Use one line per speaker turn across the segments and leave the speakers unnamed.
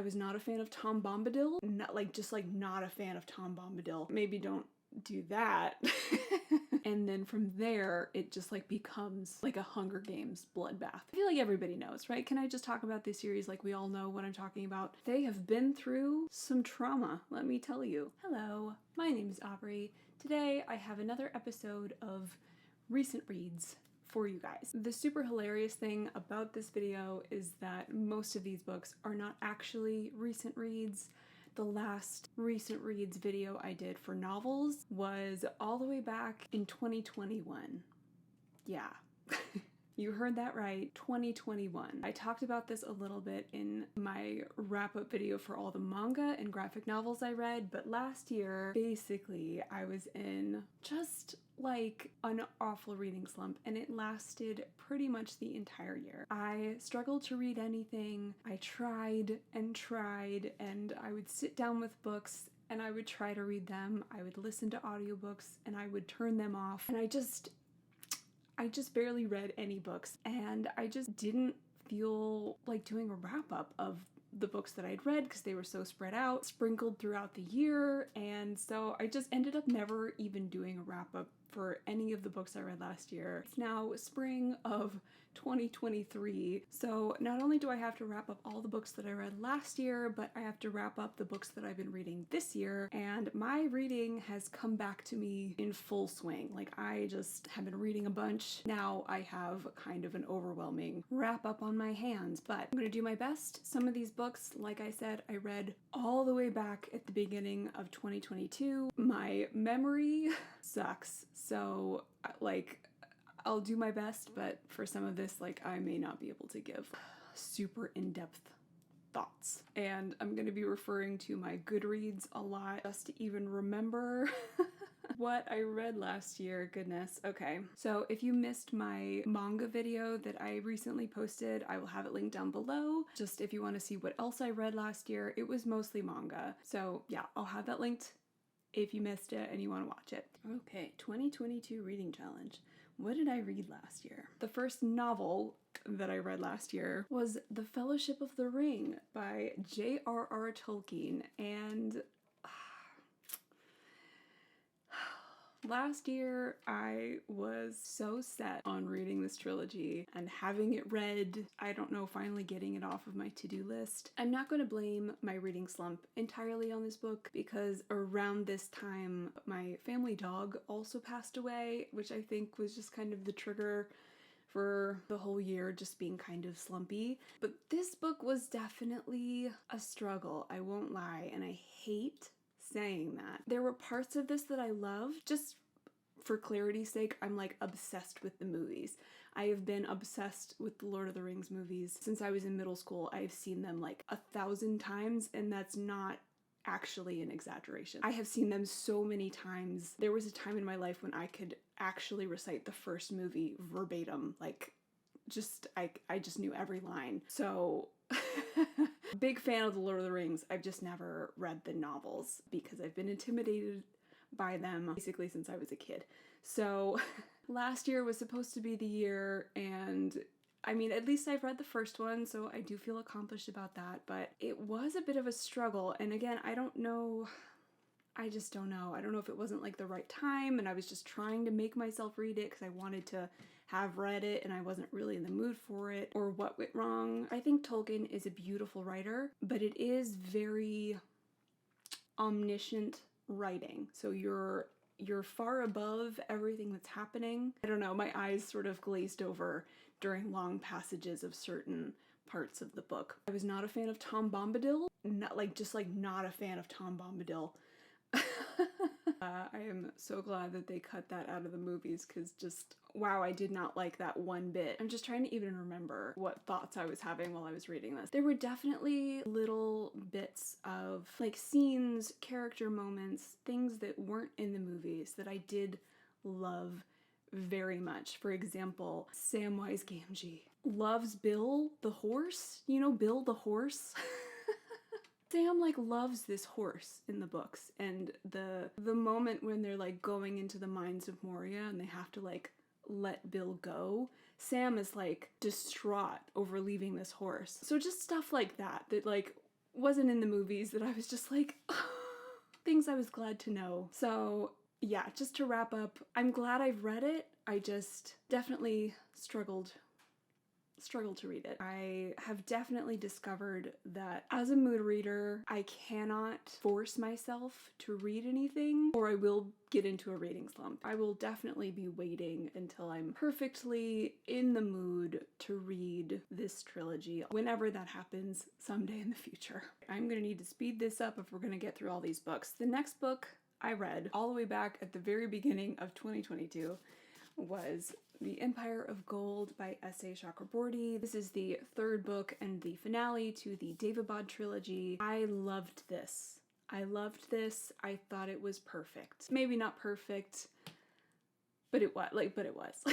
I was not a fan of Tom Bombadil. Not not a fan of Tom Bombadil. Maybe don't do that. And then from there, it just like becomes like a Hunger Games bloodbath. I feel like everybody knows, right? Can I just talk about this series like we all know what I'm talking about? They have been through some trauma, let me tell you. Hello, my name is Aubrey. Today I have another episode of Recent Reads for you guys. The super hilarious thing about this video is that most of these books are not actually recent reads. The last recent reads video I did for novels was all the way back in 2021. Yeah. You heard that right, 2021. I talked about this a little bit in my wrap-up video for all the manga and graphic novels I read, but last year, basically, I was in just like an awful reading slump, and it lasted pretty much the entire year. I struggled to read anything. I tried, and I would sit down with books and I would try to read them. I would listen to audiobooks and I would turn them off, and I just barely read any books, and I just didn't feel like doing a wrap-up of the books that I'd read because they were so spread out, sprinkled throughout the year, and so I just ended up never even doing a wrap-up for any of the books I read last year. It's now spring of 2023, so not only do I have to wrap up all the books that I read last year, but I have to wrap up the books that I've been reading this year, and my reading has come back to me in full swing. Like, I just have been reading a bunch. Now I have kind of an overwhelming wrap up on my hands, but I'm gonna do my best. Some of these books, like I said, I read all the way back at the beginning of 2022. My memory sucks. So, like, I'll do my best, but for some of this, like, I may not be able to give super in-depth thoughts. And I'm going to be referring to my Goodreads a lot just to even remember what I read last year. Goodness. Okay. So if you missed my manga video that I recently posted, I will have it linked down below. Just if you want to see what else I read last year, it was mostly manga. So yeah, I'll have that linked if you missed it and you want to watch it. Okay, 2022 reading challenge. What did I read last year? The first novel that I read last year was The Fellowship of the Ring by J.R.R. Tolkien, and last year, I was so set on reading this trilogy and having it read. I don't know, finally getting it off of my to-do list. I'm not going to blame my reading slump entirely on this book because around this time, my family dog also passed away, which I think was just kind of the trigger for the whole year just being kind of slumpy. But this book was definitely a struggle, I won't lie, and I hate saying that. There were parts of this that I loved. Just for clarity's sake, I'm like obsessed with the movies. I have been obsessed with the Lord of the Rings movies since I was in middle school. I've seen them like 1,000 times, and that's not actually an exaggeration. I have seen them so many times. There was a time in my life when I could actually recite the first movie verbatim, like I just knew every line. So big fan of the Lord of the Rings. I've just never read the novels because I've been intimidated by them basically since I was a kid. So last year was supposed to be the year, and I mean, at least I've read the first one, so I do feel accomplished about that, but it was a bit of a struggle. And again, I don't know. I just don't know. I don't know if it wasn't like the right time and I was just trying to make myself read it because I wanted to have read it and I wasn't really in the mood for it, or what went wrong. I think Tolkien is a beautiful writer, but it is very omniscient writing. So you're far above everything that's happening. I don't know, my eyes sort of glazed over during long passages of certain parts of the book. I was not a fan of Tom Bombadil. Not a fan of Tom Bombadil. I am so glad that they cut that out of the movies because just, wow, I did not like that one bit. I'm just trying to even remember what thoughts I was having while I was reading this. There were definitely little bits of like scenes, character moments, things that weren't in the movies that I did love very much. For example, Samwise Gamgee loves Bill the horse. You know, Bill the horse? Sam like loves this horse in the books, and the moment when they're like going into the mines of Moria and they have to like let Bill go, Sam is like distraught over leaving this horse. So just stuff like that like wasn't in the movies that I was just like, things I was glad to know. So yeah, just to wrap up, I'm glad I've read it. I just definitely struggled to read it. I have definitely discovered that as a mood reader, I cannot force myself to read anything or I will get into a reading slump. I will definitely be waiting until I'm perfectly in the mood to read this trilogy whenever that happens someday in the future. I'm gonna need to speed this up if we're gonna get through all these books. The next book I read all the way back at the very beginning of 2022 was The Empire of Gold by S.A. Chakraborty. This is the third book and the finale to the Daevabad trilogy. I loved this. I thought it was perfect. Maybe not perfect, but it was.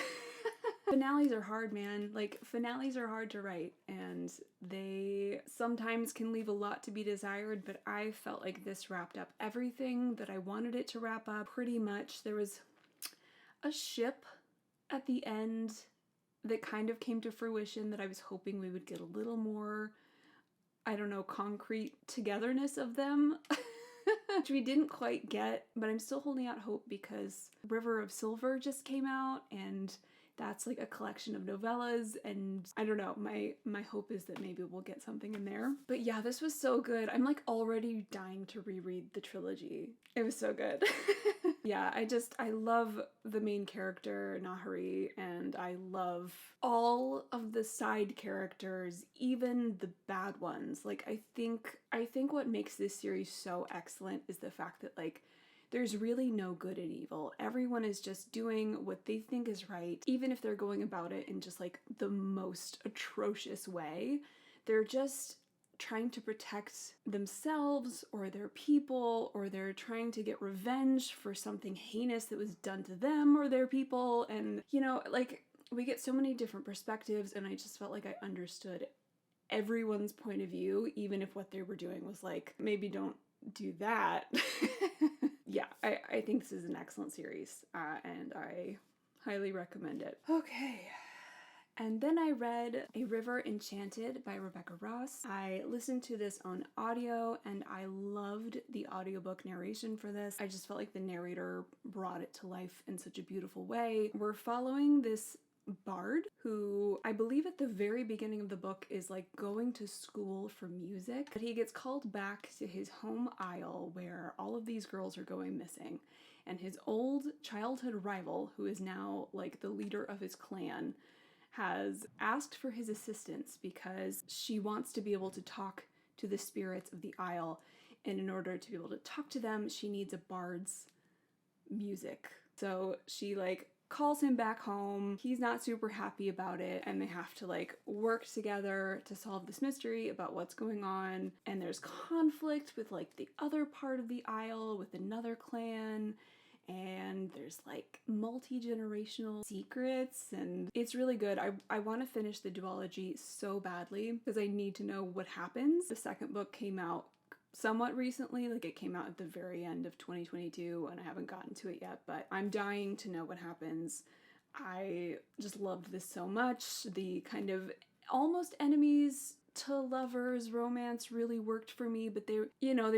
Finales are hard, man. Like, finales are hard to write, and they sometimes can leave a lot to be desired, but I felt like this wrapped up everything that I wanted it to wrap up, pretty much. There was a ship at the end that kind of came to fruition that I was hoping we would get a little more, I don't know, concrete togetherness of them, which we didn't quite get, but I'm still holding out hope because River of Silver just came out, and that's like a collection of novellas, and I don't know, my hope is that maybe we'll get something in there. But yeah, this was so good. I'm like already dying to reread the trilogy. It was so good. Yeah, I love the main character, Nahari, and I love all of the side characters, even the bad ones. Like, I think what makes this series so excellent is the fact that, like, there's really no good and evil. Everyone is just doing what they think is right, even if they're going about it in just like the most atrocious way. They're just trying to protect themselves or their people, or they're trying to get revenge for something heinous that was done to them or their people. And, you know, like, we get so many different perspectives, and I just felt like I understood everyone's point of view, even if what they were doing was like, maybe don't do that. Yeah, I think this is an excellent series, and I highly recommend it. Okay. And then I read A River Enchanted by Rebecca Ross. I listened to this on audio, and I loved the audiobook narration for this. I just felt like the narrator brought it to life in such a beautiful way. We're following this bard who, I believe at the very beginning of the book, is like going to school for music, but he gets called back to his home isle where all of these girls are going missing, and his old childhood rival, who is now like the leader of his clan, has asked for his assistance because she wants to be able to talk to the spirits of the isle, and in order to be able to talk to them, she needs a bard's music. So she like calls him back home. He's not super happy about it, and they have to like work together to solve this mystery about what's going on. And there's conflict with like the other part of the isle with another clan, and there's like multi-generational secrets, and it's really good. I want to finish the duology so badly because I need to know what happens. The second book came out somewhat recently, like it came out at the very end of 2022, and I haven't gotten to it yet, but I'm dying to know what happens. I just loved this so much. The kind of almost enemies to lovers romance really worked for me, but they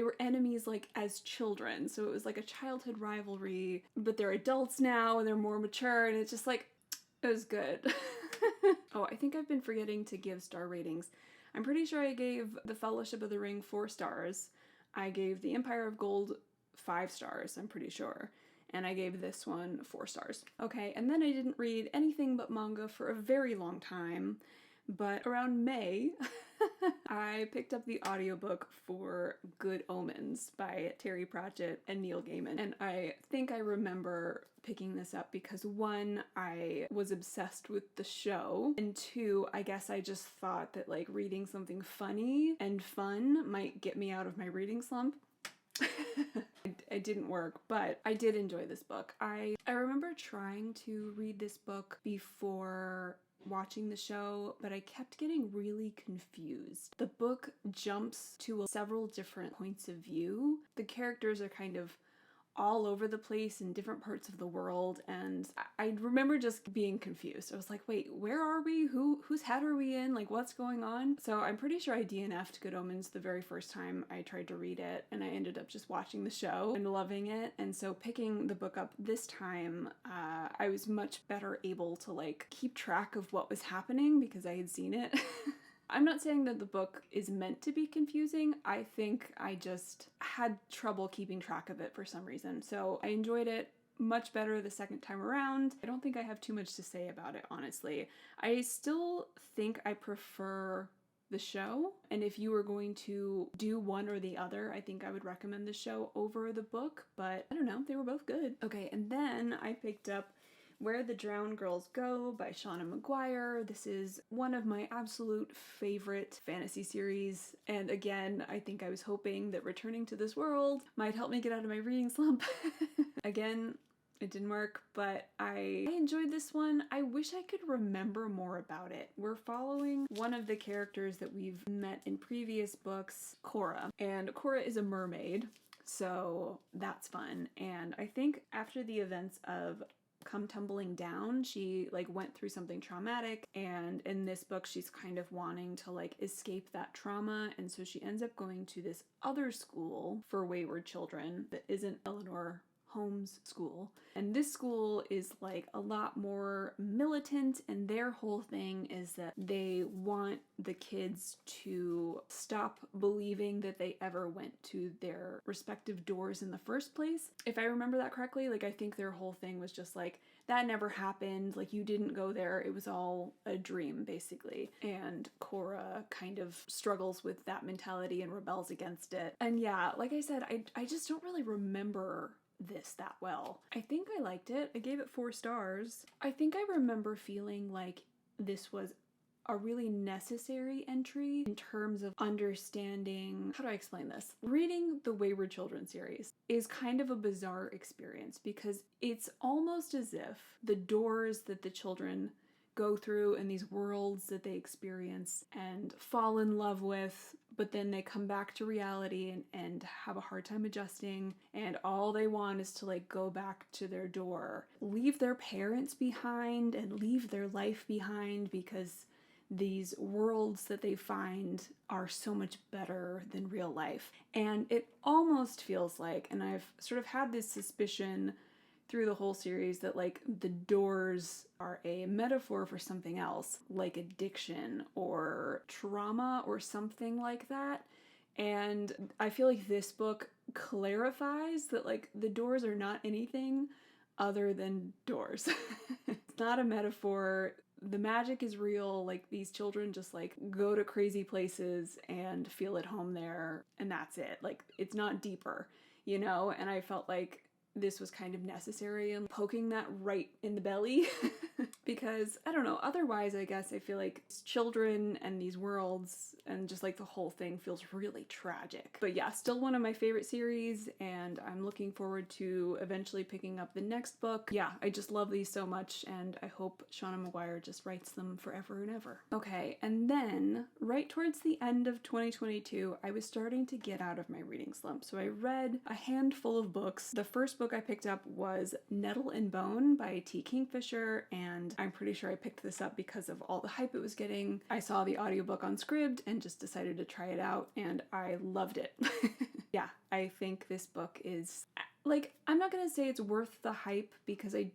were enemies like as children, so it was like a childhood rivalry, but they're adults now and they're more mature, and it's just like, it was good. Oh, I think I've been forgetting to give star ratings. I'm pretty sure I gave The Fellowship of the Ring 4 stars. I gave The Empire of Gold 5 stars, I'm pretty sure. And I gave this one 4 stars. Okay, and then I didn't read anything but manga for a very long time, but around May, I picked up the audiobook for Good Omens by Terry Pratchett and Neil Gaiman. And I think I remember picking this up because 1, I was obsessed with the show, and 2, I guess I just thought that like reading something funny and fun might get me out of my reading slump. It didn't work, but I did enjoy this book. I remember trying to read this book before watching the show, but I kept getting really confused. The book jumps to several different points of view. The characters are kind of all over the place in different parts of the world, and I remember just being confused. I was like, wait, where are we? Whose head are we in? Like, what's going on? So I'm pretty sure I DNF'd Good Omens the very first time I tried to read it, and I ended up just watching the show and loving it. And so picking the book up this time, I was much better able to like keep track of what was happening because I had seen it. I'm not saying that the book is meant to be confusing. I think I just had trouble keeping track of it for some reason. So I enjoyed it much better the second time around. I don't think I have too much to say about it, honestly. I still think I prefer the show, and if you were going to do one or the other, I think I would recommend the show over the book, but I don't know, they were both good. Okay, and then I picked up Where the Drowned Girls Go by Shauna Maguire. This is one of my absolute favorite fantasy series, and again, I think I was hoping that returning to this world might help me get out of my reading slump. Again, it didn't work, but I enjoyed this one. I wish I could remember more about it. We're following one of the characters that we've met in previous books, Cora, and Cora is a mermaid, so that's fun. And I think after the events of Come Tumbling Down, she like went through something traumatic, and in this book she's kind of wanting to like escape that trauma, and so she ends up going to this other school for wayward children that isn't Eleanor Holmes' school. And this school is like a lot more militant, and their whole thing is that they want the kids to stop believing that they ever went to their respective doors in the first place. If I remember that correctly, like I think their whole thing was just like, that never happened, like you didn't go there, it was all a dream basically. And Cora kind of struggles with that mentality and rebels against it. And yeah, like I said, I just don't really remember this that well. I think I liked it. I gave it 4 stars. I think I remember feeling like this was a really necessary entry in terms of understanding, how do I explain this? Reading the Wayward Children series is kind of a bizarre experience because it's almost as if the doors that the children go through and these worlds that they experience and fall in love with, but then they come back to reality and have a hard time adjusting, and all they want is to like go back to their door, leave their parents behind and leave their life behind because these worlds that they find are so much better than real life. And it almost feels like, and I've sort of had this suspicion through the whole series, that like the doors are a metaphor for something else, like addiction or trauma or something like that. And I feel like this book clarifies that like the doors are not anything other than doors. It's not a metaphor. The magic is real. Like these children just like go to crazy places and feel at home there, and that's it. Like it's not deeper, you know? And I felt like this was kind of necessary and poking that right in the belly because I don't know, otherwise I guess I feel like children and these worlds and just like the whole thing feels really tragic. But yeah, still one of my favorite series, and I'm looking forward to eventually picking up the next book. Yeah, I just love these so much, and I hope Shauna Maguire just writes them forever and ever. Okay, and then right towards the end of 2022, I was starting to get out of my reading slump, so I read a handful of books. The first book I picked up was Nettle and Bone by T. Kingfisher, and I'm pretty sure I picked this up because of all the hype it was getting. I saw the audiobook on Scribd and just decided to try it out, and I loved it. Yeah, I think this book is, like, I'm not gonna say it's worth the hype because I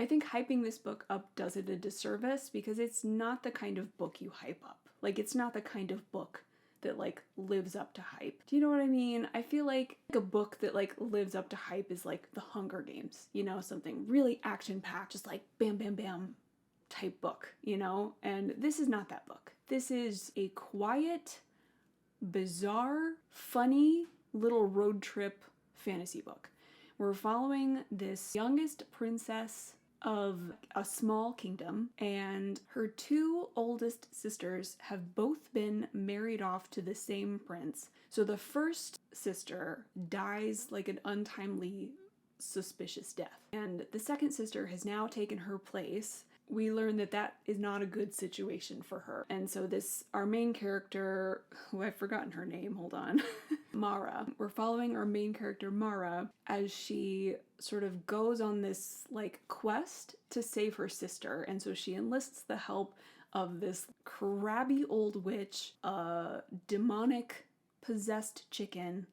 think hyping this book up does it a disservice because it's not the kind of book you hype up. Like, it's not the kind of book that like lives up to hype. Do you know what I mean? I feel like a book that like lives up to hype is like The Hunger Games, you know, something really action-packed, just like bam bam bam type book, you know? And this is not that book. This is a quiet, bizarre, funny little road trip fantasy book. We're following this youngest princess of a small kingdom, and her 2 oldest sisters have both been married off to the same prince. So the first sister dies like an untimely, suspicious death, and the second sister has now taken her place. We learn that that is not a good situation for her. And so our main character, who I've forgotten her name, hold on, Mara. We're following our main character Mara as she sort of goes on this like quest to save her sister, and so she enlists the help of this crabby old witch, a demonic possessed chicken,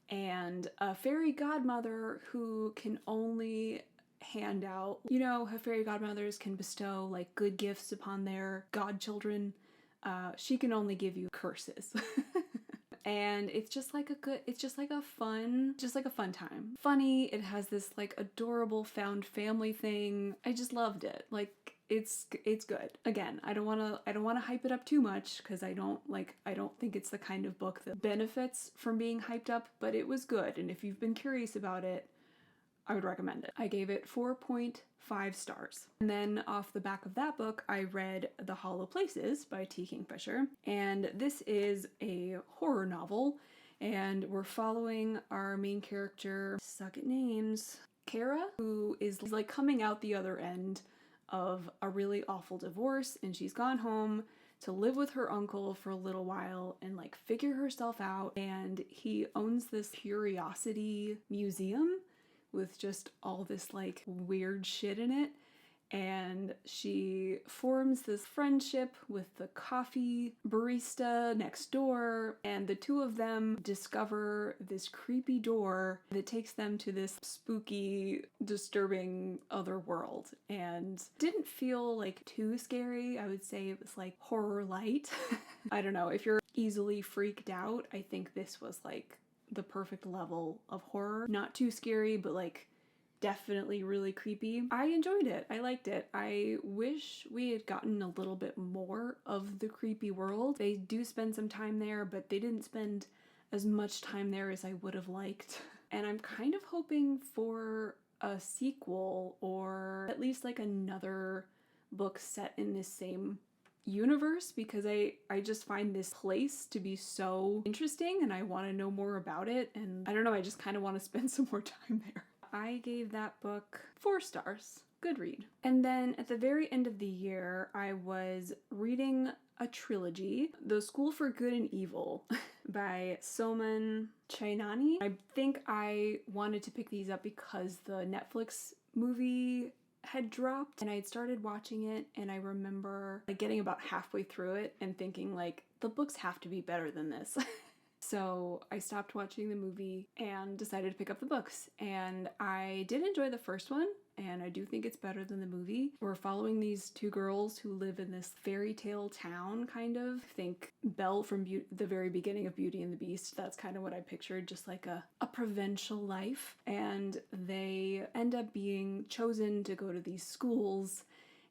and a fairy godmother who can only hand out, you know how fairy godmothers can bestow like good gifts upon their godchildren. She can only give you curses. And it's just like a fun time. Funny, it has this like adorable found family thing. I just loved it. Like it's good. Again, I don't want to hype it up too much because I don't think it's the kind of book that benefits from being hyped up, but it was good, and if you've been curious about it, I would recommend it. I gave it 4.5 stars. And then off the back of that book, I read The Hollow Places by T. Kingfisher. And this is a horror novel, and we're following our main character, suck at names, Kara, who is like coming out the other end of a really awful divorce, and she's gone home to live with her uncle for a little while and like figure herself out. And he owns this curiosity museum with just all this like weird shit in it, and she forms this friendship with the coffee barista next door, and the two of them discover this creepy door that takes them to this spooky, disturbing other world, and didn't feel like too scary. I would say it was like horror light. I don't know, if you're easily freaked out, I think this was like the perfect level of horror. Not too scary, but like definitely really creepy. I enjoyed it. I liked it. I wish we had gotten a little bit more of the creepy world. They do spend some time there, but they didn't spend as much time there as I would have liked. And I'm kind of hoping for a sequel, or at least like another book set in this same universe, because I just find this place to be so interesting and I want to know more about it, and I don't know, I just kind of want to spend some more time there. I gave that book 4 stars. Good read. And then at the very end of the year, I was reading a trilogy, The School for Good and Evil by Soman Chainani. I think I wanted to pick these up because the Netflix movie had dropped and I had started watching it, and I remember like getting about halfway through it and thinking like, the books have to be better than this. So I stopped watching the movie and decided to pick up the books, and I did enjoy the first one, and I do think it's better than the movie. We're following these two girls who live in this fairy tale town, kind of. Think Belle from the very beginning of Beauty and the Beast. That's kind of what I pictured, just like a provincial life. And they end up being chosen to go to these schools,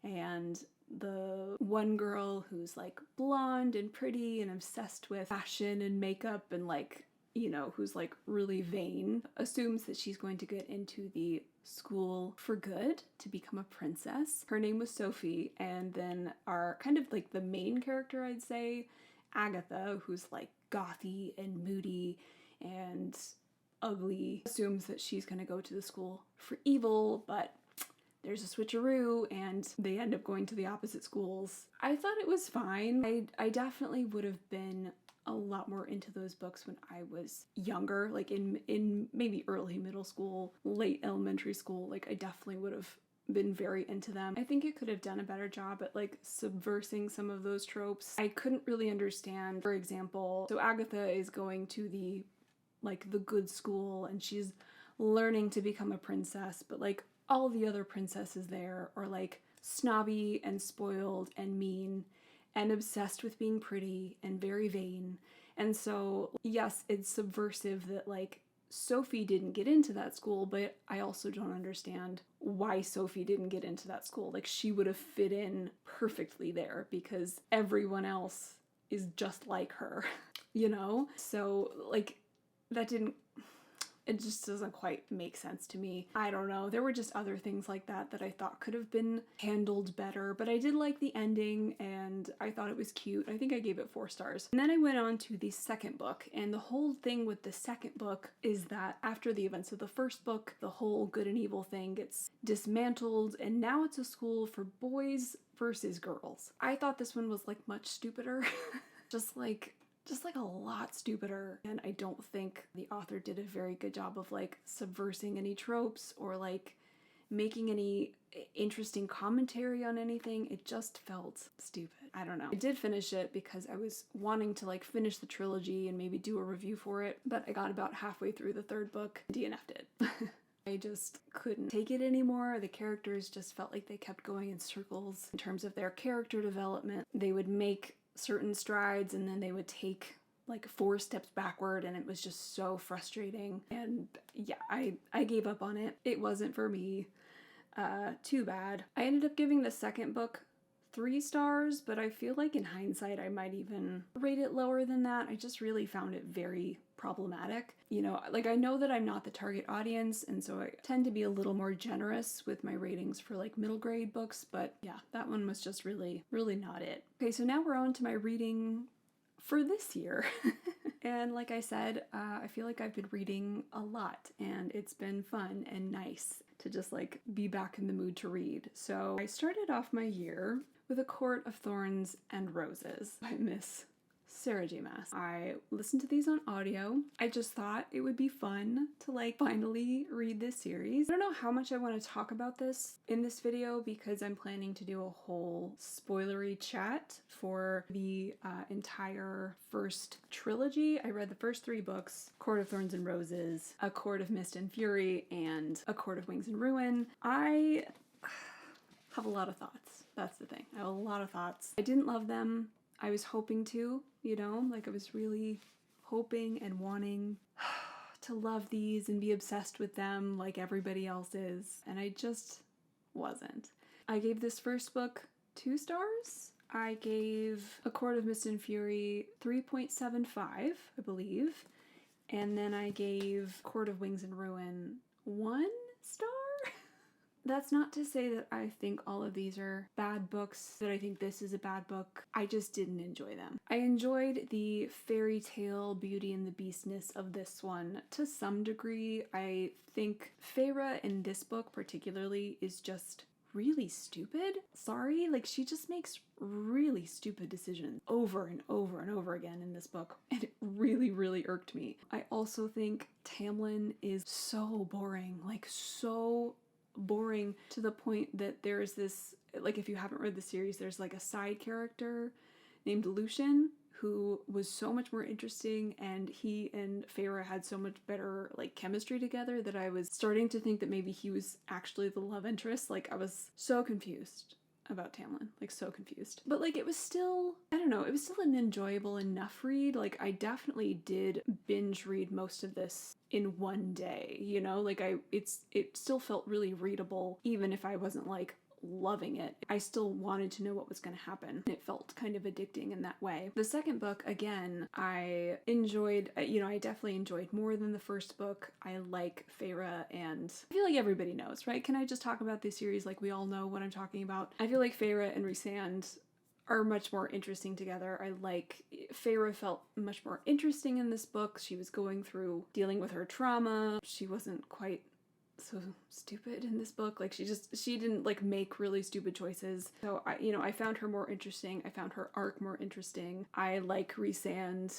and the one girl who's like blonde and pretty and obsessed with fashion and makeup and like, you know, who's like really vain, assumes that she's going to get into the school for good to become a princess. Her name was Sophie, and then our kind of like the main character, I'd say, Agatha, who's like gothy and moody and ugly, assumes that she's going to go to the school for evil, but there's a switcheroo and they end up going to the opposite schools. I thought it was fine. I definitely would have been a lot more into those books when I was younger, like in maybe early middle school, late elementary school. Like I definitely would have been very into them. I think it could have done a better job at like subversing some of those tropes. I couldn't really understand, for example, so Agatha is going to the good school and she's learning to become a princess, but like all the other princesses there are like snobby and spoiled and mean and obsessed with being pretty and very vain. And so, yes, it's subversive that like Sophie didn't get into that school, but I also don't understand why Sophie didn't get into that school. Like she would have fit in perfectly there because everyone else is just like her, you know? So like it just doesn't quite make sense to me. I don't know. There were just other things like that that I thought could have been handled better, but I did like the ending and I thought it was cute. I think I gave it 4 stars. And then I went on to the second book, and the whole thing with the second book is that after the events of the first book, the whole good and evil thing gets dismantled, and now it's a school for boys versus girls. I thought this one was like much stupider. Just like just like a lot stupider. And I don't think the author did a very good job of like subversing any tropes or like making any interesting commentary on anything. It just felt stupid. I don't know. I did finish it because I was wanting to like finish the trilogy and maybe do a review for it, but I got about halfway through the third book, DNF'd it. I just couldn't take it anymore. The characters just felt like they kept going in circles in terms of their character development. They would make certain strides and then they would take like 4 steps backward, and it was just so frustrating. And yeah, I gave up on it. It wasn't for me. Too bad. I ended up giving the second book 3 stars, but I feel like in hindsight I might even rate it lower than that. I just really found it very problematic. You know, like I know that I'm not the target audience, and so I tend to be a little more generous with my ratings for like middle grade books, but yeah, that one was just really not it. Okay, so now we're on to my reading for this year. And like I said, I feel like I've been reading a lot, and it's been fun and nice to just like be back in the mood to read. So I started off my year with A Court of Thorns and Roses by Miss Sarah J. Maas. I listened to these on audio. I just thought it would be fun to like finally read this series. I don't know how much I want to talk about this in this video because I'm planning to do a whole spoilery chat for the entire first trilogy. I read the first 3 books, Court of Thorns and Roses, A Court of Mist and Fury, and A Court of Wings and Ruin. I have a lot of thoughts. That's the thing. I have a lot of thoughts. I didn't love them. I was hoping to, you know, like I was really hoping and wanting to love these and be obsessed with them like everybody else is, and I just wasn't. I gave this first book 2 stars. I gave A Court of Mist and Fury 3.75, I believe, and then I gave Court of Wings and Ruin 1 star? That's not to say that I think all of these are bad books, that I think this is a bad book. I just didn't enjoy them. I enjoyed the fairy tale Beauty and the Beastness of this one to some degree. I think Feyre in this book particularly is just really stupid. Sorry, like she just makes really stupid decisions over and over and over again in this book, and it really irked me. I also think Tamlin is so boring, like so boring to the point that there's this, like if you haven't read the series, there's like a side character named Lucian who was so much more interesting, and he and Feyre had so much better like chemistry together that I was starting to think that maybe he was actually the love interest. Like I was so confused about Tamlin, like so confused. But like it was still, I don't know, it was still an enjoyable enough read. Like I definitely did binge read most of this in one day, you know, like it still felt really readable even if I wasn't like loving it. I still wanted to know what was going to happen. It felt kind of addicting in that way. The second book, again, I enjoyed, you know, I definitely enjoyed more than the first book. I like Feyre, and I feel like everybody knows, right? Can I just talk about this series like we all know what I'm talking about? I feel like Feyre and Rhysand are much more interesting together. Feyre felt much more interesting in this book. She was going through dealing with her trauma. She wasn't quite so stupid in this book. Like she didn't like make really stupid choices. So I found her more interesting. I found her arc more interesting. I like Rhysand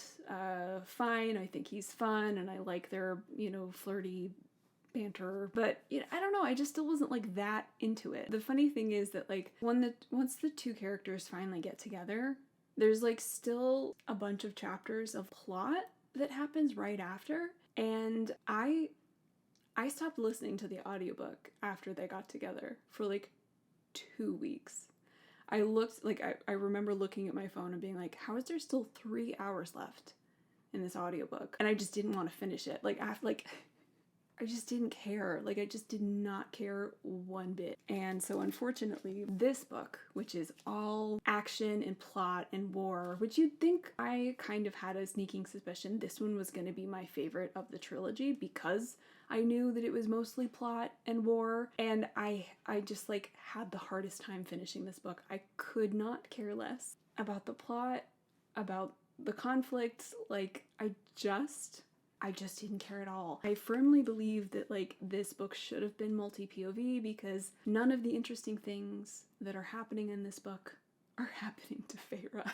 fine. I think he's fun, and I like their, you know, flirty banter, but you know, I don't know, I just still wasn't like that into it. The funny thing is that like once the 2 characters finally get together, there's like still a bunch of chapters of plot that happens right after, and I stopped listening to the audiobook after they got together for like 2 weeks. I looked, like I remember looking at my phone and being like, how is there still 3 hours left in this audiobook? And I just didn't want to finish it. Like after, like I just didn't care. Like I just did not care one bit. And so unfortunately, this book, which is all action and plot and war, which you'd think, I kind of had a sneaking suspicion this one was going to be my favorite of the trilogy because I knew that it was mostly plot and war, and I just like had the hardest time finishing this book. I could not care less about the plot, about the conflicts. Like I just didn't care at all. I firmly believe that like this book should have been multi-POV because none of the interesting things that are happening in this book are happening to Feyre.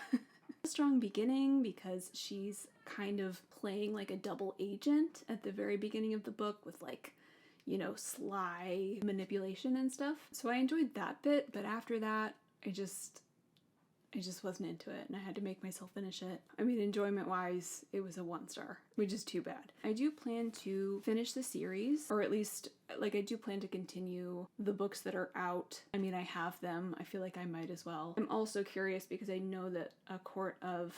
A strong beginning because she's kind of playing like a double agent at the very beginning of the book with like, you know, sly manipulation and stuff. So I enjoyed that bit, but after that, I just wasn't into it, and I had to make myself finish it. I mean, enjoyment-wise, it was a 1 star, which is too bad. I do plan to finish the series, or at least, like, I do plan to continue the books that are out. I mean, I have them. I feel like I might as well. I'm also curious because I know that A Court of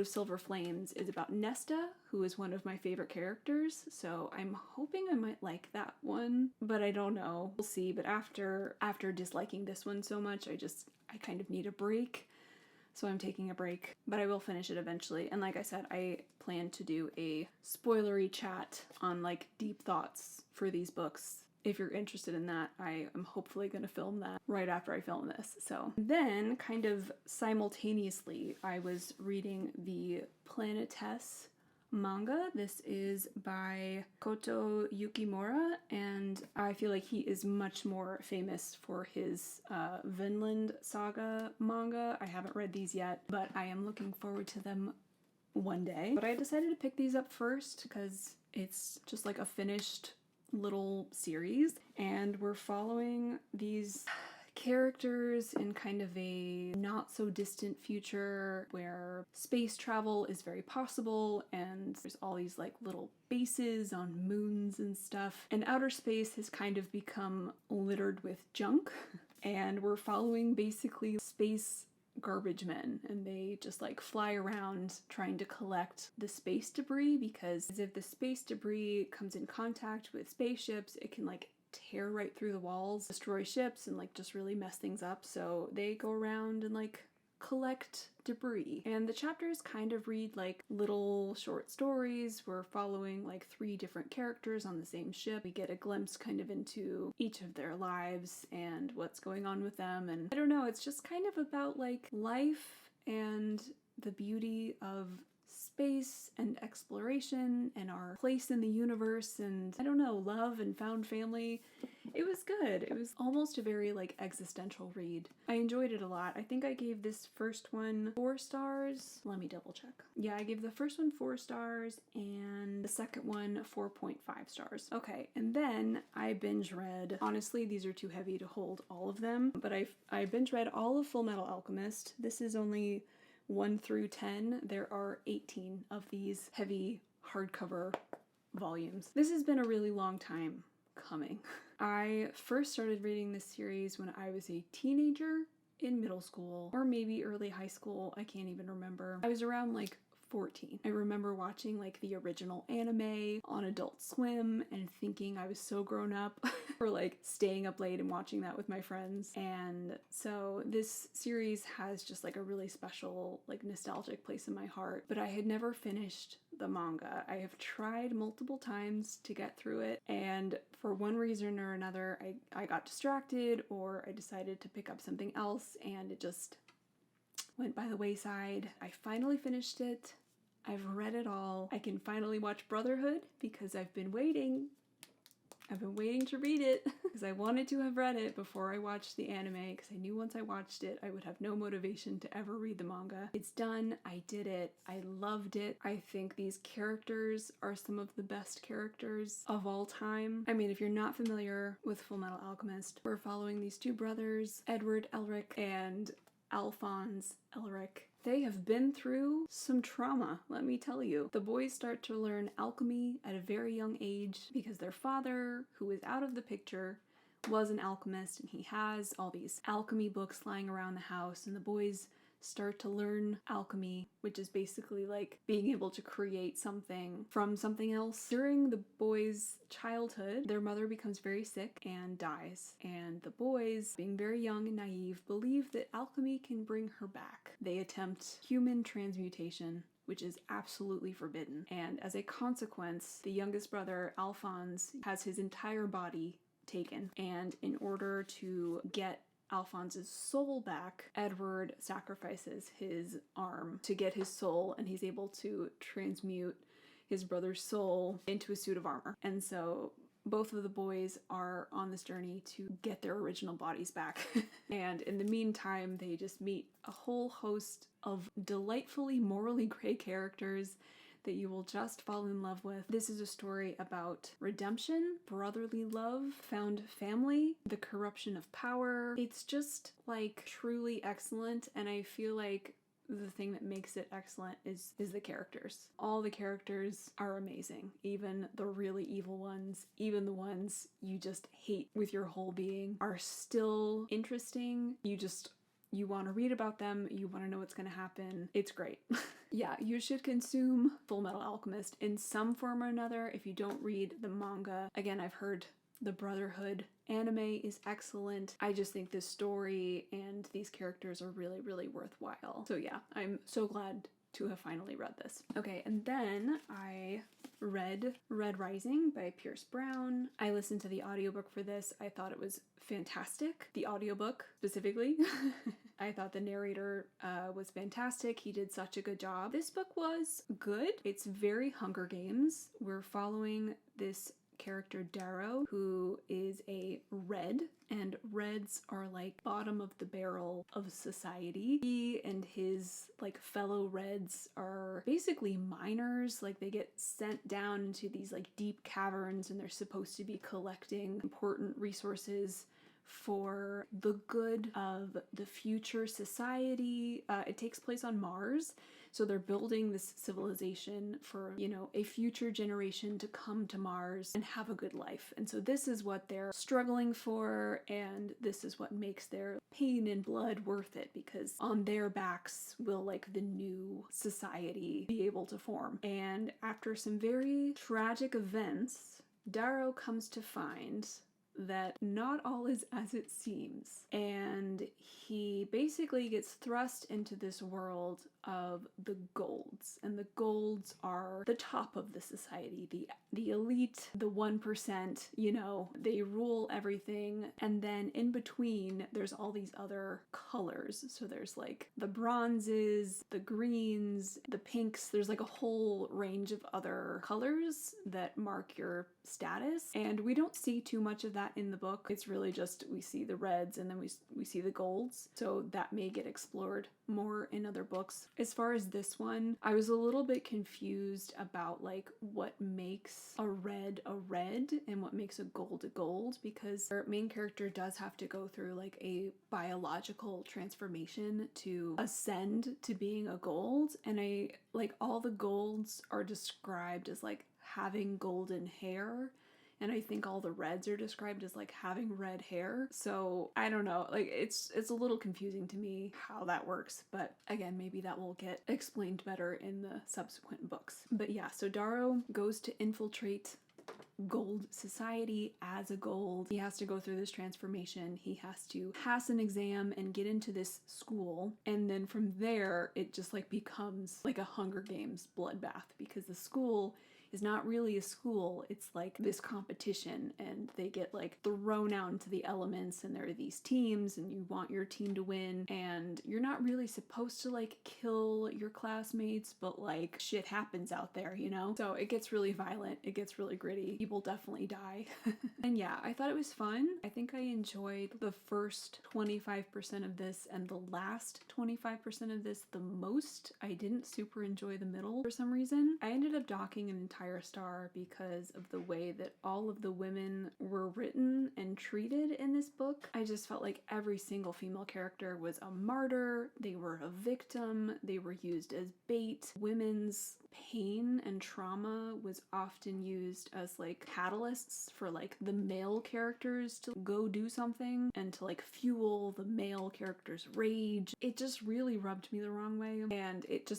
Silver Flames is about Nesta, who is one of my favorite characters, so I'm hoping I might like that one, but I don't know. We'll see, but after disliking this one so much, I kind of need a break, so I'm taking a break, but I will finish it eventually. And like I said, I plan to do a spoilery chat on like deep thoughts for these books. If you're interested in that, I am hopefully going to film that right after I film this. So then, kind of simultaneously, I was reading the Planetess manga. This is by Koto Yukimura, and I feel like he is much more famous for his Vinland Saga manga. I haven't read these yet, but I am looking forward to them one day. But I decided to pick these up first because it's just like a finished little series, and we're following these characters in kind of a not so distant future where space travel is very possible, and there's all these like little bases on moons and stuff, and outer space has kind of become littered with junk, and we're following basically space garbage men, and they just like fly around trying to collect the space debris, because if the space debris comes in contact with spaceships, it can like tear right through the walls, destroy ships, and like just really mess things up. So they go around and like collect debris, and the chapters kind of read like little short stories. We're following like 3 different characters on the same ship. We get a glimpse kind of into each of their lives and what's going on with them, and I don't know, it's just kind of about like life and the beauty of space and exploration and our place in the universe, and I don't know, love and found family. It was good. It was almost a very like existential read. I enjoyed it a lot. I think I gave this first one 4 stars. Let me double check. Yeah, I gave the first one 4 stars and the second one 4.5 stars. Okay, and then I binge read, honestly these are too heavy to hold all of them, but I binge read all of Fullmetal Alchemist. This is only 1 through 10. There are 18 of these heavy hardcover volumes. This has been a really long time coming. I first started reading this series when I was a teenager in middle school, or maybe early high school, I can't even remember. I was around like 14. I remember watching like the original anime on Adult Swim and thinking I was so grown up for like staying up late and watching that with my friends. And so this series has just like a really special like nostalgic place in my heart, but I had never finished the manga. I have tried multiple times to get through it, and for one reason or another I got distracted, or I decided to pick up something else, and it just went by the wayside. I finally finished it. I've read it all. I can finally watch Brotherhood because I've been waiting. I've been waiting to read it because I wanted to have read it before I watched the anime, because I knew once I watched it I would have no motivation to ever read the manga. It's done. I did it. I loved it. I think these characters are some of the best characters of all time. I mean, if you're not familiar with Fullmetal Alchemist, we're following these 2 brothers, Edward Elric and Alphonse Elric. They have been through some trauma, let me tell you. The boys start to learn alchemy at a very young age because their father, who is out of the picture, was an alchemist, and he has all these alchemy books lying around the house, and the boys start to learn alchemy, which is basically like being able to create something from something else. During the boys' childhood, their mother becomes very sick and dies, and the boys, being very young and naive, believe that alchemy can bring her back. They attempt human transmutation, which is absolutely forbidden, and as a consequence, the youngest brother, Alphonse, has his entire body taken, and in order to get Alphonse's soul back, Edward sacrifices his arm to get his soul, and he's able to transmute his brother's soul into a suit of armor. And so both of the boys are on this journey to get their original bodies back. And in the meantime, they just meet a whole host of delightfully morally gray characters that you will just fall in love with. This is a story about redemption, brotherly love, found family, the corruption of power. It's just like truly excellent, and I feel like the thing that makes it excellent is the characters. All the characters are amazing. Even the really evil ones, even the ones you just hate with your whole being, are still interesting. You want to read about them, you want to know what's going to happen. It's great. Yeah, you should consume Fullmetal Alchemist in some form or another if you don't read the manga. Again, I've heard the Brotherhood anime is excellent. I just think this story and these characters are really, really worthwhile. So yeah, I'm so glad to have finally read this. Okay, and then I read Red Rising by Pierce Brown. I listened to the audiobook for this. I thought it was fantastic. The audiobook specifically. I thought the narrator was fantastic. He did such a good job. This book was good. It's very Hunger Games. We're following this character Darrow, who is a red, and reds are like bottom of the barrel of society. He and his like fellow reds are basically miners. Like they get sent down into these like deep caverns, and they're supposed to be collecting important resources for the good of the future society. It takes place on Mars. So they're building this civilization for, you know, a future generation to come to Mars and have a good life. And so this is what they're struggling for, and this is what makes their pain and blood worth it, because on their backs will like the new society be able to form. And after some very tragic events, Darrow comes to find that not all is as it seems, and he basically gets thrust into this world of the golds, and the golds are the top of the society, the elite, the 1%, you know, they rule everything. And then in between there's all these other colors, so there's like the bronzes, the greens, the pinks, there's like a whole range of other colors that mark your status, and we don't see too much of that in the book. It's really just we see the reds and then we see the golds, so that may get explored more in other books. As far as this one, I was a little bit confused about like what makes a red and what makes a gold, because our main character does have to go through like a biological transformation to ascend to being a gold, and I like all the golds are described as like having golden hair, and I think all the reds are described as like having red hair. So I don't know, like it's a little confusing to me how that works, but again, maybe that will get explained better in the subsequent books. But yeah, so Darrow goes to infiltrate gold society as a gold. He has to go through this transformation. He has to pass an exam and get into this school, and then from there it just like becomes like a Hunger Games bloodbath, because the school is not really a school, it's like this competition, and they get like thrown out into the elements, and there are these teams, and you want your team to win, and you're not really supposed to like kill your classmates, but like shit happens out there, you know? So it gets really violent, it gets really gritty, people definitely die. And yeah, I thought it was fun. I think I enjoyed the first 25% of this and the last 25% of this the most. I didn't super enjoy the middle for some reason. I ended up docking an entire star because of the way that all of the women were written and treated in this book. I just felt like every single female character was a martyr, they were a victim, they were used as bait. Women's pain and trauma was often used as like catalysts for like the male characters to go do something and to like fuel the male character's rage. It just really rubbed me the wrong way, and it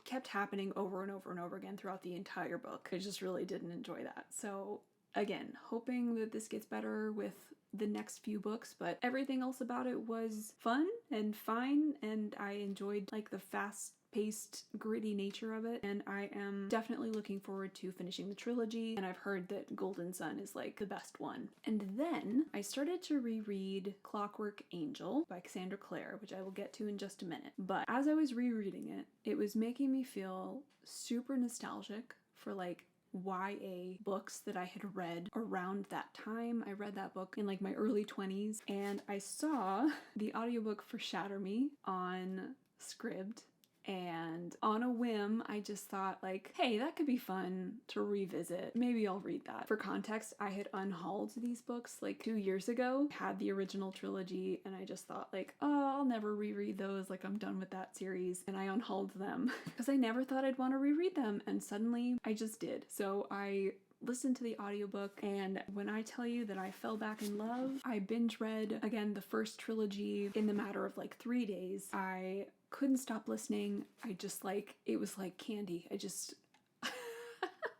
kept happening over and over and over again throughout the entire book. I just really didn't enjoy that. So again, hoping that this gets better with the next few books, but everything else about it was fun and fine, and I enjoyed like the fast-paced, gritty nature of it, and I am definitely looking forward to finishing the trilogy, and I've heard that Golden Sun is like the best one. And then I started to reread Clockwork Angel by Cassandra Clare, which I will get to in just a minute, but as I was rereading it, it was making me feel super nostalgic for like YA books that I had read around that time. I read that book in like my early 20s, and I saw the audiobook for Shatter Me on Scribd. And on a whim, I just thought like, hey, that could be fun to revisit. Maybe I'll read that. For context, I had unhauled these books like 2 years ago, had the original trilogy, and I just thought like, oh, I'll never reread those. Like, I'm done with that series. And I unhauled them because I never thought I'd want to reread them. And suddenly I just did. So I listened to the audiobook, and when I tell you that I fell back in love, I binge read again the first trilogy in the matter of like 3 days. I couldn't stop listening. I just like, it was like candy.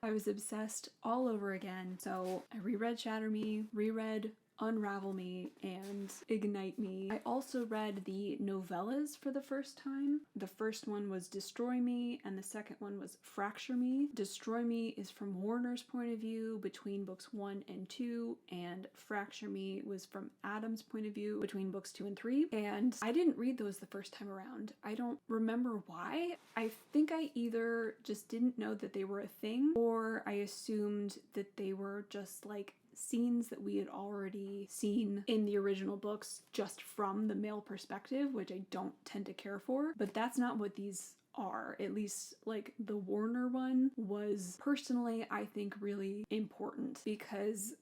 I was obsessed all over again. So I reread Shatter Me, reread Unravel Me, and Ignite Me. I also read the novellas for the first time. The first one was Destroy Me, and the second one was Fracture Me. Destroy Me is from Warner's point of view between books 1 and 2, and Fracture Me was from Adam's point of view between books 2 and 3. And I didn't read those the first time around. I don't remember why. I think I either just didn't know that they were a thing, or I assumed that they were just like scenes that we had already seen in the original books just from the male perspective, which I don't tend to care for. But that's not what these are. At least like the Warner one was personally, I think, really important because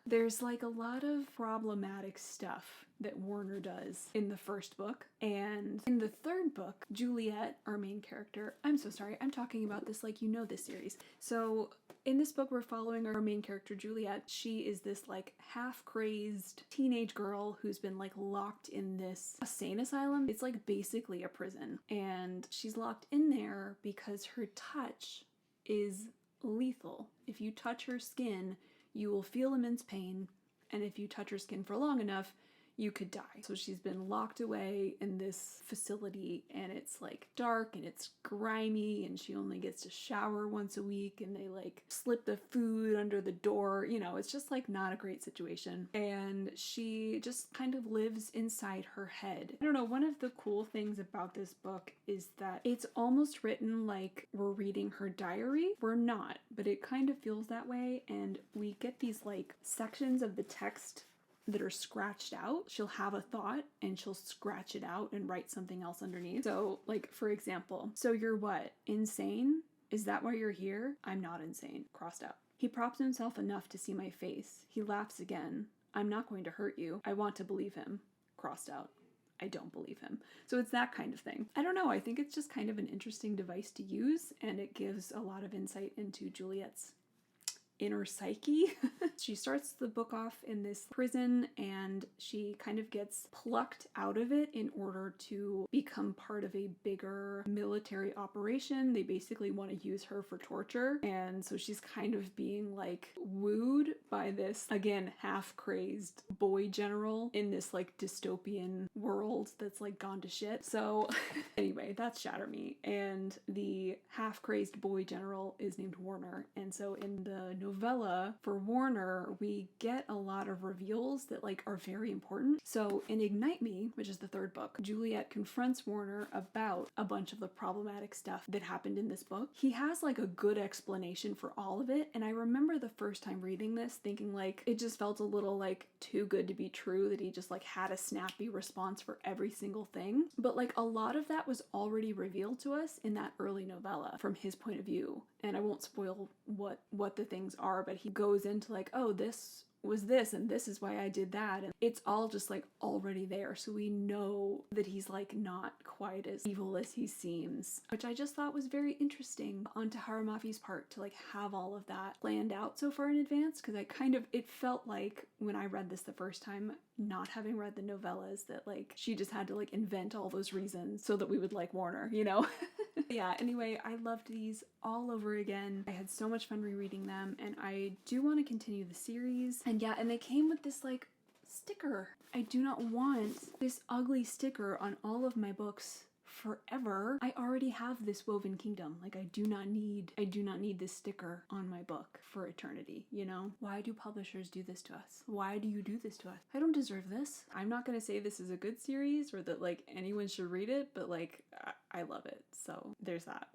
there's like a lot of problematic stuff that Warner does in the first book. And in the third book, Juliet, our main character, I'm so sorry, I'm talking about this like you know this series. So in this book, we're following our main character, Juliet. She is this like half-crazed teenage girl who's been like locked in this insane asylum. It's like basically a prison. And she's locked in there because her touch is lethal. If you touch her skin, you will feel immense pain. And if you touch her skin for long enough, you could die. So she's been locked away in this facility, and it's like dark and it's grimy, and she only gets to shower once a week, and they like slip the food under the door. You know, it's just like not a great situation. And she just kind of lives inside her head. I don't know, one of the cool things about this book is that it's almost written like we're reading her diary. We're not, but it kind of feels that way, and we get these like sections of the text that are scratched out. She'll have a thought and she'll scratch it out and write something else underneath. So like, for example, so you're what? Insane? Is that why you're here? I'm not insane. Crossed out. He props himself enough to see my face. He laughs again. I'm not going to hurt you. I want to believe him. Crossed out. I don't believe him. So it's that kind of thing. I don't know. I think it's just kind of an interesting device to use, and it gives a lot of insight into Juliet's inner psyche. She starts the book off in this prison, and she kind of gets plucked out of it in order to become part of a bigger military operation. They basically want to use her for torture, and so she's kind of being like wooed by this, again, half-crazed boy general in this like dystopian world that's like gone to shit. So anyway, that's Shatter Me, and the half-crazed boy general is named Warner. And so in the novella for Warner, we get a lot of reveals that like are very important. So in Ignite Me, which is the third book, Juliet confronts Warner about a bunch of the problematic stuff that happened in this book. He has like a good explanation for all of it, and I remember the first time reading this thinking like it just felt a little like too good to be true that he just like had a snappy response for every single thing. But like a lot of that was already revealed to us in that early novella from his point of view. And I won't spoil what the things are, but he goes into like, oh, this was this and this is why I did that, and it's all just like already there, so we know that he's like not quite as evil as he seems, which I just thought was very interesting on Tahereh Mafi's part to like have all of that planned out so far in advance, because it felt like when I read this the first time, not having read the novellas, that like she just had to like invent all those reasons so that we would like Warner, you know? Yeah, anyway, I loved these all over again. I had so much fun rereading them, and I do want to continue the series. And yeah, and they came with this like sticker. I do not want this ugly sticker on all of my books forever. I already have this Woven Kingdom. Like I do not need this sticker on my book for eternity, you know? Why do publishers do this to us? Why do you do this to us? I don't deserve this. I'm not gonna say this is a good series or that like anyone should read it, but like I love it. So there's that.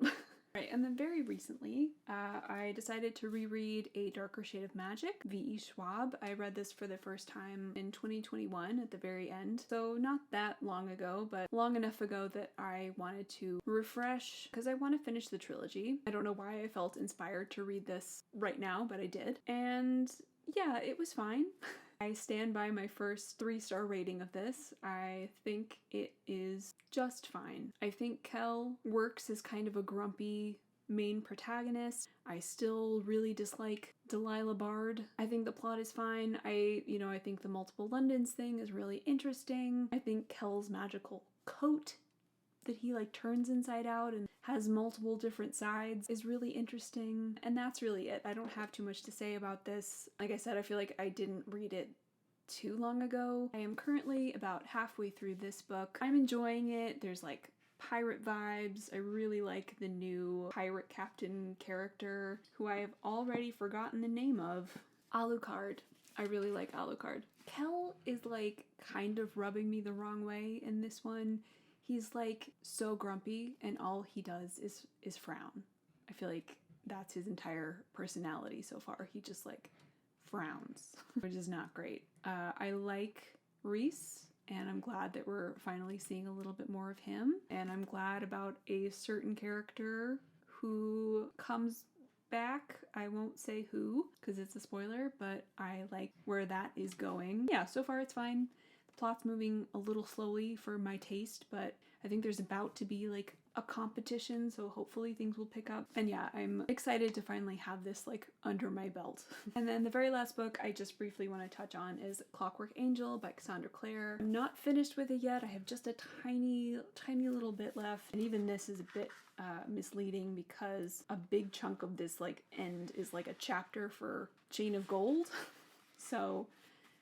Right, and then very recently, I decided to reread A Darker Shade of Magic, V.E. Schwab. I read this for the first time in 2021 at the very end, so not that long ago, but long enough ago that I wanted to refresh, because I want to finish the trilogy. I don't know why I felt inspired to read this right now, but I did. And yeah, it was fine. I stand by my first 3-star rating of this. I think it is just fine. I think Kel works as kind of a grumpy main protagonist. I still really dislike Delilah Bard. I think the plot is fine. I think the multiple Londons thing is really interesting. I think Kel's magical coat that he like turns inside out and has multiple different sides is really interesting. And that's really it. I don't have too much to say about this. Like I said, I feel like I didn't read it too long ago. I am currently about halfway through this book. I'm enjoying it. There's like pirate vibes. I really like the new pirate captain character who I have already forgotten the name of. Alucard. I really like Alucard. Kel is like kind of rubbing me the wrong way in this one. He's like so grumpy and all he does is frown. I feel like that's his entire personality so far. He just like frowns, which is not great. I like Reese, and I'm glad that we're finally seeing a little bit more of him. And I'm glad about a certain character who comes back. I won't say who, because it's a spoiler, but I like where that is going. Yeah, so far it's fine. The plot's moving a little slowly for my taste, but I think there's about to be like a competition, so hopefully things will pick up. And yeah, I'm excited to finally have this like under my belt. And then the very last book I just briefly want to touch on is Clockwork Angel by Cassandra Clare. I'm not finished with it yet. I have just a tiny little bit left. And even this is a bit misleading because a big chunk of this like end is like a chapter for Chain of Gold. So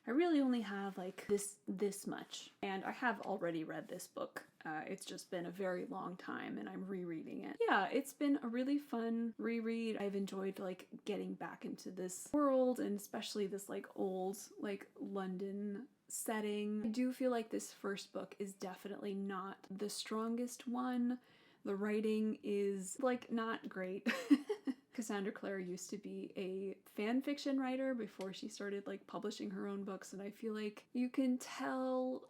I really only have like this much, and I have already read this book. It's just been a very long time and I'm rereading it. Yeah, it's been a really fun reread. I've enjoyed like getting back into this world, and especially this like old like London setting. I do feel like this first book is definitely not the strongest one. The writing is like not great. Cassandra Clare used to be a fan fiction writer before she started like publishing her own books, and I feel like you can tell,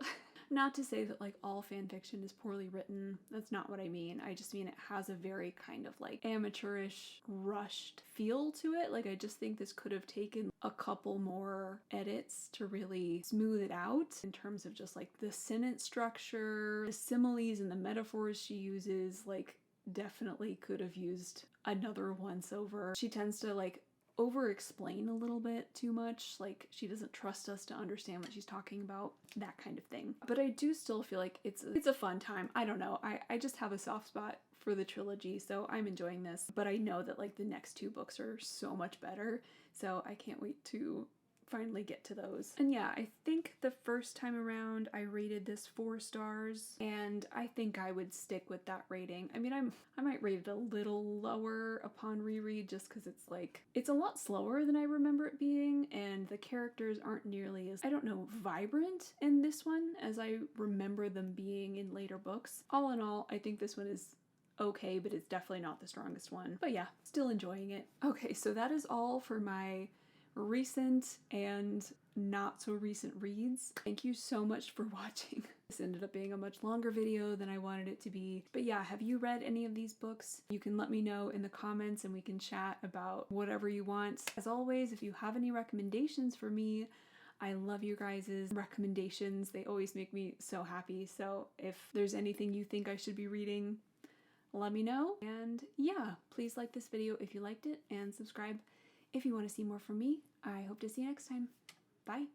not to say that like all fan fiction is poorly written, that's not what I mean. I just mean it has a very kind of like amateurish, rushed feel to it. Like I just think this could have taken a couple more edits to really smooth it out in terms of just like the sentence structure, the similes and the metaphors she uses. Like definitely could have used another once over. She tends to like over-explain a little bit too much, like she doesn't trust us to understand what she's talking about, that kind of thing. But I do still feel like it's a fun time. I don't know, I just have a soft spot for the trilogy, so I'm enjoying this, but I know that like the next 2 books are so much better, so I can't wait to finally get to those. And yeah, I think the first time around I rated this 4 stars, and I think I would stick with that rating. I mean, I might rate it a little lower upon reread just because it's like, it's a lot slower than I remember it being, and the characters aren't nearly as, I don't know, vibrant in this one as I remember them being in later books. All in all, I think this one is okay, but it's definitely not the strongest one. But yeah, still enjoying it. Okay, so that is all for my recent and not so recent reads. Thank you so much for watching. This ended up being a much longer video than I wanted it to be. But yeah, have you read any of these books? You can let me know in the comments and we can chat about whatever you want. As always, if you have any recommendations for me, I love you guys' recommendations. They always make me so happy. So if there's anything you think I should be reading, let me know. And yeah, please like this video if you liked it and subscribe if you want to see more from me. I hope to see you next time. Bye.